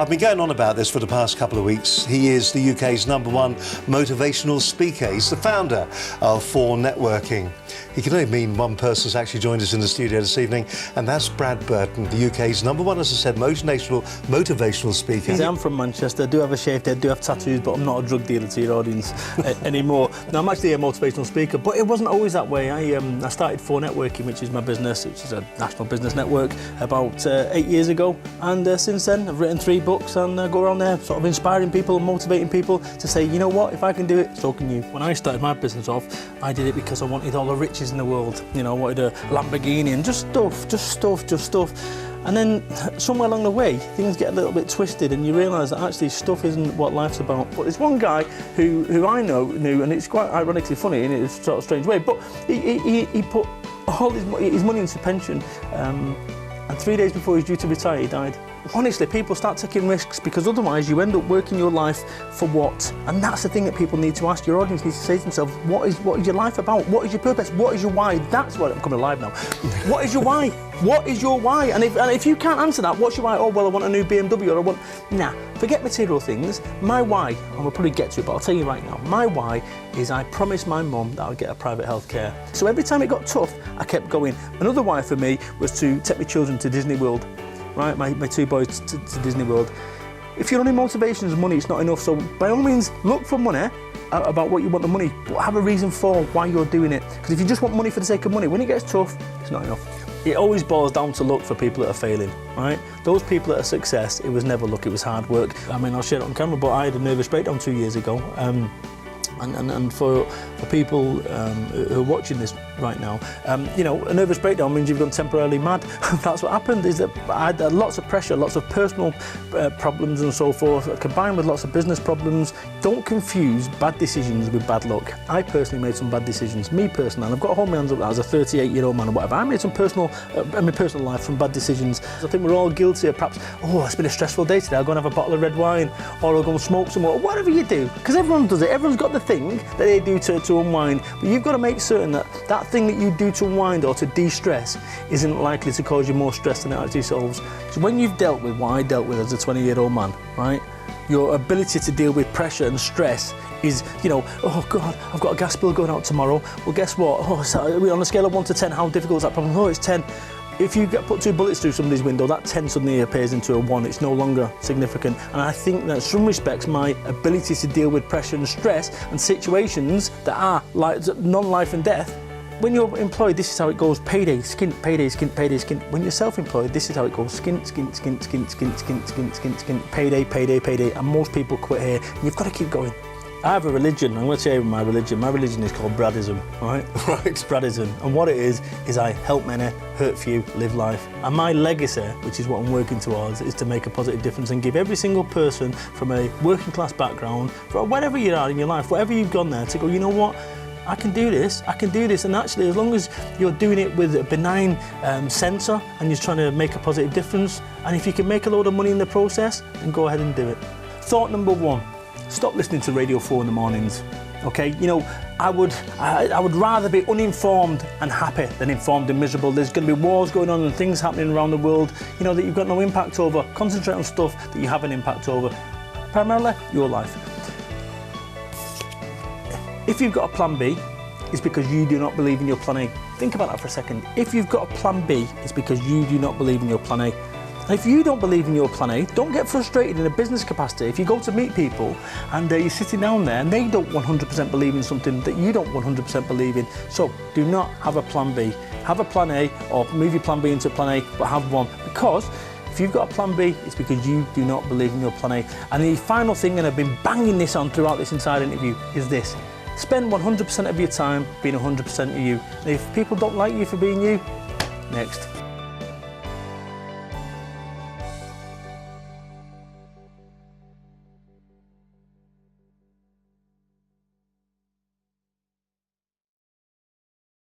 I've been going on about this for the past couple of weeks. He is the UK's #1 motivational speaker. He's the founder of For Networking. He can only mean one person's actually joined us in the studio this evening, and that's Brad Burton, the UK's #1, as I said, motivational speaker. I'm from Manchester, I do have a shaved head, do have tattoos, but I'm not a drug dealer to your audience anymore. Now, I'm actually a motivational speaker, but it wasn't always that way. I started For Networking, which is my business, which is a national business network, about 8 years ago. And since then, I've written 3 books and go around there sort of inspiring people and motivating people to say, you know what, if I can do it, so can you. When I started my business off, I did it because I wanted all the riches in the world. You know, I wanted a Lamborghini and just stuff. And then somewhere along the way, things get a little bit twisted and you realise that actually stuff isn't what life's about. But there's one guy who I knew, and it's quite ironically funny in a sort of strange way, but he put all his money into pension, and 3 days before he was due to retire, he died. Honestly, people start taking risks because otherwise you end up working your life for what? And that's the thing that people need to ask. Your audience needs to say to themselves, what is your life about? What is your purpose? What is your why? That's what I'm coming alive now. What is your why? What is your why? And if you can't answer that, what's your why? Oh, well, I want a new BMW, or I want... Nah, forget material things. My why, and we'll probably get to it, but I'll tell you right now, my why is I promised my mum that I'd get her private health care. So every time it got tough, I kept going. Another why for me was to take my children to Disney World. Right, my 2 boys to Disney World. If your only motivation is money, it's not enough. So by all means, look for money about what you want the money, but have a reason for why you're doing it. Because if you just want money for the sake of money, when it gets tough, it's not enough. It always boils down to look for people that are failing, right? Those people that are success, it was never luck, it was hard work. I mean, I'll share it on camera, but I had a nervous breakdown 2 years ago. And for people who are watching this right now, you know, a nervous breakdown means you've gone temporarily mad. That's what happened, is that I had lots of pressure, lots of personal problems and so forth, combined with lots of business problems. Don't confuse bad decisions with bad luck. I personally made some bad decisions, me personally, and I've got to hold my hands up as a 38-year-old man or whatever. I made some in my personal life, some bad decisions. I think we're all guilty of perhaps, oh, it's been a stressful day today, I'll go and have a bottle of red wine, or I'll go and smoke some more, whatever you do, because everyone does it, everyone's got the thing that they do to unwind, but you've got to make certain that that thing that you do to unwind or to de-stress isn't likely to cause you more stress than it actually solves. So when you've dealt with what I dealt with as a 20-year-old man, right, your ability to deal with pressure and stress is, you know, oh God, I've got a gas bill going out tomorrow. Well, guess what? Oh, so on a scale of 1 to 10, how difficult is that problem? Oh, it's 10. If you put 2 bullets through somebody's window, that 10 suddenly appears into a 1. It's no longer significant. And I think that in some respects, my ability to deal with pressure and stress and situations that are like non-life and death, when you're employed, this is how it goes: payday, skint, payday, skint, payday, skint. When you're self-employed, this is how it goes: skint, skint, skint, skint, skint, skint, skint, skint, skint, payday, payday, payday. And most people quit here. And you've got to keep going. I have a religion. I'm going to tell you my religion. My religion is called Bradism, right? Right. It's Bradism. And what it is I help many, hurt few, live life. And my legacy, which is what I'm working towards, is to make a positive difference and give every single person from a working class background, from wherever you are in your life, whatever you've gone there, to go, you know what? I can do this, and actually as long as you're doing it with a benign sensor and you're trying to make a positive difference, and if you can make a load of money in the process, then go ahead and do it. Thought number 1, stop listening to Radio 4 in the mornings, okay? You know, I would rather be uninformed and happy than informed and miserable. There's going to be wars going on and things happening around the world, you know, that you've got no impact over. Concentrate on stuff that you have an impact over, primarily your life. If you've got a plan B, it's because you do not believe in your plan A. Think about that for a second. If you've got a plan B, it's because you do not believe in your plan A. And if you don't believe in your plan A, don't get frustrated in a business capacity. If you go to meet people and you're sitting down there and they don't 100% believe in something that you don't 100% believe in, so do not have a plan B. Have a plan A, or move your plan B into plan A, but have one. Because if you've got a plan B, it's because you do not believe in your plan A. And the final thing, and I've been banging this on throughout this entire interview, is this: spend 100% of your time being 100% of you. And if people don't like you for being you, next.